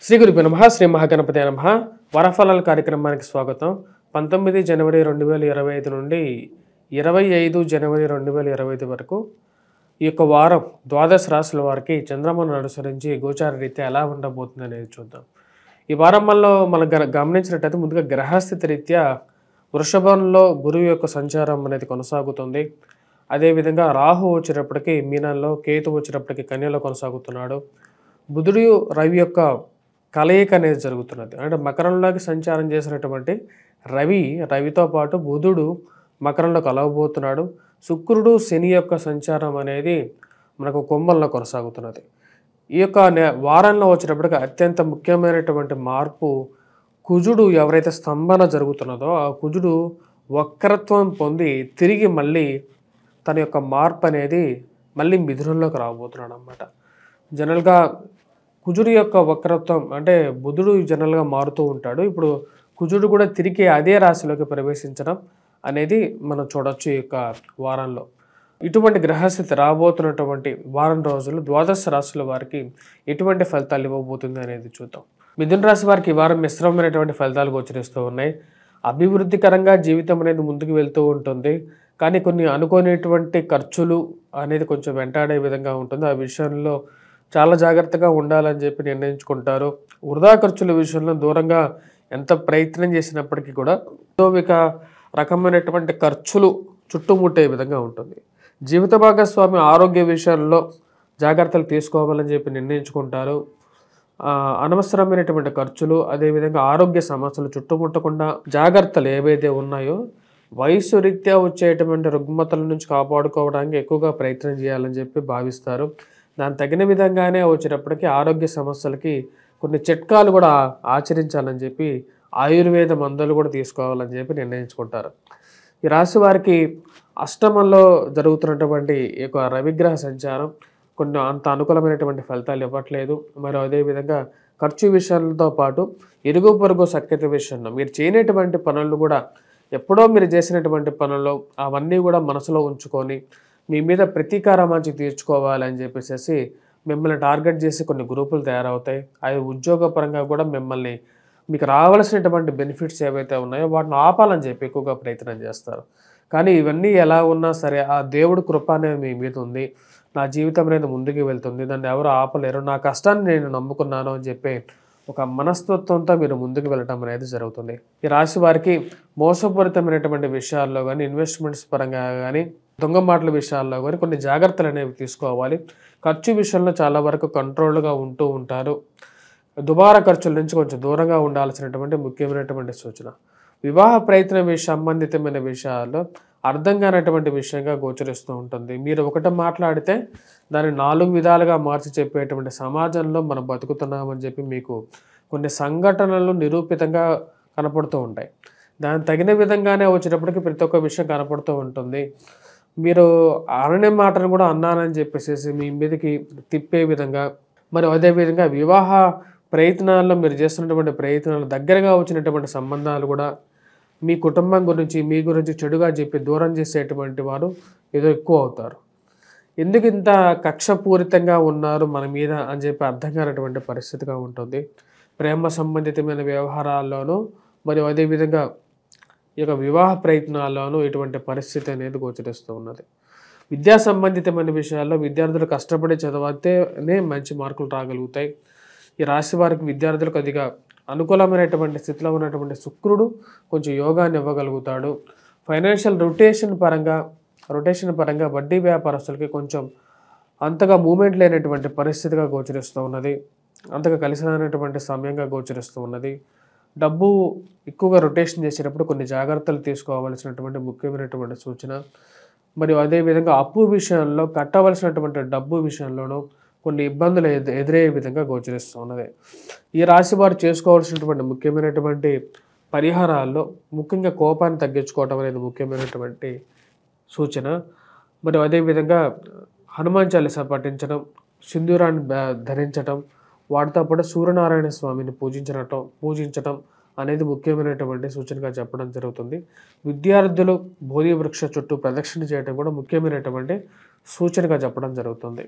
శ్రీ గురుభ్యో నమః. శ్రీ మహాగణపతే నమః. వారఫలాల కార్యక్రమానికి స్వాగతం. 19 జనవరి 2025 నుండి 25 జనవరి 2025 వరకు ఈ యొక్క వారం ద్వాదశ రాశుల వారికి చంద్రమను అనుసరించి గోచార రీత్యా ఎలా ఉండబోతుంది అనేది చూద్దాం. ఈ వారంలో మనం గమనించినట్టయితే ముందుగా గ్రహస్థితి రీత్యా వృషభంలో గురువు యొక్క సంచారం అనేది కొనసాగుతుంది. అదేవిధంగా రాహు వచ్చేటప్పటికి మీనంలో, కేతు వచ్చేటప్పటికి కన్యలో కొనసాగుతున్నాడు. బుధుడు రవి యొక్క కలయిక అనేది జరుగుతున్నది. అంటే మకరంలోకి సంచారం చేసినటువంటి రవితో పాటు బుధుడు మకరంలో కలవబోతున్నాడు. శుక్రుడు శని యొక్క సంచారం అనేది మనకు కుంభంలో కొనసాగుతున్నది. ఈ యొక్క వారంలో వచ్చేటప్పటికి అత్యంత ముఖ్యమైనటువంటి మార్పు, కుజుడు ఎవరైతే స్తంభన జరుగుతున్నదో ఆ కుజుడు వక్రత్వం పొంది తిరిగి మళ్ళీ తన యొక్క మార్పు అనేది మళ్ళీ మిథునంలోకి రాబోతున్నాడు అన్నమాట. జనరల్గా కుజుడు యొక్క వక్రత్వం అంటే బుధుడు జనరల్గా మారుతూ ఉంటాడు. ఇప్పుడు కుజుడు కూడా తిరిగి అదే రాశిలోకి ప్రవేశించడం అనేది మనం చూడొచ్చు ఈ యొక్క వారంలో. ఇటువంటి గ్రహస్థితి రాబోతున్నటువంటి వారం రోజులు ద్వాదశ రాశుల వారికి ఎటువంటి ఫలితాలు ఇవ్వబోతుంది అనేది చూద్దాం. మిథున రాశి వారికి ఈ వారం మిశ్రమమైనటువంటి ఫలితాలు గోచరిస్తూ ఉన్నాయి. అభివృద్ధికరంగా జీవితం అనేది ముందుకు వెళ్తూ ఉంటుంది. కానీ కొన్ని అనుకోనేటువంటి ఖర్చులు అనేది కొంచెం వెంటాడే విధంగా ఉంటుంది. ఆ విషయంలో చాలా జాగ్రత్తగా ఉండాలని చెప్పి నిర్ణయించుకుంటారు. వృధా ఖర్చుల విషయంలో దూరంగా ఎంత ప్రయత్నం చేసినప్పటికీ కూడా ఏదో రకమైనటువంటి ఖర్చులు చుట్టుముట్టే విధంగా ఉంటుంది. జీవిత భాగస్వామి ఆరోగ్య విషయాల్లో జాగ్రత్తలు తీసుకోవాలని చెప్పి నిర్ణయించుకుంటారు. అనవసరమైనటువంటి ఖర్చులు, అదేవిధంగా ఆరోగ్య సమస్యలు చుట్టుముట్టకుండా జాగ్రత్తలు ఏవైతే ఉన్నాయో వయసు రీత్యా వచ్చేటువంటి రుగ్మతల నుంచి కాపాడుకోవడానికి ఎక్కువగా ప్రయత్నం చేయాలని చెప్పి భావిస్తారు. దాని తగిన విధంగానే వచ్చేటప్పటికి ఆరోగ్య సమస్యలకి కొన్ని చిట్కాలు కూడా ఆచరించాలని చెప్పి ఆయుర్వేద మందులు కూడా తీసుకోవాలని చెప్పి నిర్ణయించుకుంటారు. ఈ రాశి వారికి అష్టమంలో జరుగుతున్నటువంటి ఈ యొక్క రవిగ్రహ సంచారం కొన్ని అంత అనుకూలమైనటువంటి ఫలితాలు ఇవ్వట్లేదు. మరి అదేవిధంగా ఖర్చు విషయాలతో పాటు ఇరుగు పొరుగు సఖ్యత విషయంలో మీరు చేయనటువంటి పనులు కూడా ఎప్పుడో మీరు చేసినటువంటి పనుల్లో అవన్నీ కూడా మనసులో ఉంచుకొని మీ మీద ప్రతీకారం మంచి తీర్చుకోవాలని చెప్పేసి మిమ్మల్ని టార్గెట్ చేసి కొన్ని గ్రూపులు తయారవుతాయి. అవి ఉద్యోగపరంగా కూడా మిమ్మల్ని మీకు రావాల్సినటువంటి బెనిఫిట్స్ ఏవైతే ఉన్నాయో వాటిని ఆపాలని చెప్పి ఎక్కువగా ప్రయత్నం చేస్తారు. కానీ ఇవన్నీ ఎలా ఉన్నా సరే ఆ దేవుడి కృప అనేది మీ మీద ఉంది. నా జీవితం అనేది ముందుకు వెళ్తుంది, దాన్ని ఎవరు ఆపలేరు, నా కష్టాన్ని నేను నమ్ముకున్నాను అని చెప్పి ఒక మనస్తత్వంతో మీరు ముందుకు వెళ్ళటం అనేది జరుగుతుంది. ఈ రాశి వారికి మోసపూరితమైనటువంటి విషయాల్లో కానీ, ఇన్వెస్ట్మెంట్స్ పరంగా కానీ, దొంగ మాటల విషయాల్లో కానీ కొన్ని జాగ్రత్తలు అనేవి తీసుకోవాలి. ఖర్చు విషయంలో చాలా వరకు కంట్రోల్గా ఉంటూ ఉంటారు. దుబారా ఖర్చుల నుంచి కొంచెం దూరంగా ఉండాల్సినటువంటి ముఖ్యమైనటువంటి సూచన. వివాహ ప్రయత్నం సంబంధితమైన విషయాల్లో అర్థం కానటువంటి విషయంగా గోచరిస్తూ ఉంటుంది. మీరు ఒకటి మాట్లాడితే దాన్ని 4 విధాలుగా మార్చి చెప్పేటువంటి సమాజంలో మనం బతుకుతున్నామని చెప్పి మీకు కొన్ని సంఘటనలు నిరూపితంగా కనపడుతూ ఉంటాయి. దాని తగిన విధంగానే వచ్చేటప్పటికి ప్రతి ఒక్క విషయం కనపడుతూ ఉంటుంది. మీరు అననే మాటను కూడా అన్నానని చెప్పేసి మీ మీదకి తిప్పే విధంగా, మరి అదేవిధంగా వివాహ ప్రయత్నాల్లో మీరు చేస్తున్నటువంటి ప్రయత్నాలు దగ్గరగా వచ్చినటువంటి సంబంధాలు కూడా మీ కుటుంబం గురించి, మీ గురించి చెడుగా చెప్పి దూరం చేసేటువంటి వారు ఏదో ఎక్కువ అవుతారు. ఎందుకు ఇంత కక్షపూరితంగా ఉన్నారు మన మీద అని చెప్పి అర్థం కానటువంటి పరిస్థితిగా ఉంటుంది. ప్రేమ సంబంధితమైన వ్యవహారాల్లోనూ మరియు అదేవిధంగా ఈ యొక్క వివాహ ప్రయత్నాల్లోనూ ఇటువంటి పరిస్థితి అనేది గోచరిస్తూ ఉన్నది. విద్యా సంబంధితమైన విషయాల్లో విద్యార్థులు కష్టపడి చదివితేనే మంచి మార్కులు రాగలుగుతాయి. ఈ రాశి వారికి విద్యార్థులకు అదిగా అనుకూలమైనటువంటి స్థితిలో ఉన్నటువంటి శుక్రుడు కొంచెం యోగాన్ని ఇవ్వగలుగుతాడు. ఫైనాన్షియల్ రొటేషన్ పరంగా వడ్డీ వ్యాపారస్తులకి కొంచెం అంతగా మూమెంట్ లేనటువంటి పరిస్థితిగా గోచరిస్తూ ఉన్నది. అంతగా కలిసినటువంటి సమయంగా గోచరిస్తూ ఉన్నది. డబ్బు ఎక్కువగా రొటేషన్ చేసేటప్పుడు కొన్ని జాగ్రత్తలు తీసుకోవాల్సినటువంటి ముఖ్యమైనటువంటి సూచన. మరియు అదేవిధంగా అప్పు విషయంలో కట్టవలసినటువంటి డబ్బు విషయంలోనూ కొన్ని ఇబ్బందులు ఎదురయ్యే విధంగా గోచరిస్తూ ఉన్నది. ఈ రాశి వారు చేసుకోవాల్సినటువంటి ముఖ్యమైనటువంటి పరిహారాల్లో ముఖ్యంగా కోపాన్ని తగ్గించుకోవటం అనేది ముఖ్యమైనటువంటి సూచన. మరియు అదేవిధంగా హనుమాన్ చాలీసా పఠించడం, సింధూరాన్ని ధరించటం, వాటితో పాటు సూర్యనారాయణ స్వామిని పూజించటం అనేది ముఖ్యమైనటువంటి సూచనగా చెప్పడం జరుగుతుంది. విద్యార్థులు బోధి వృక్ష చుట్టూ ప్రదక్షిణ చేయడం కూడా ముఖ్యమైనటువంటి సూచనగా చెప్పడం జరుగుతుంది.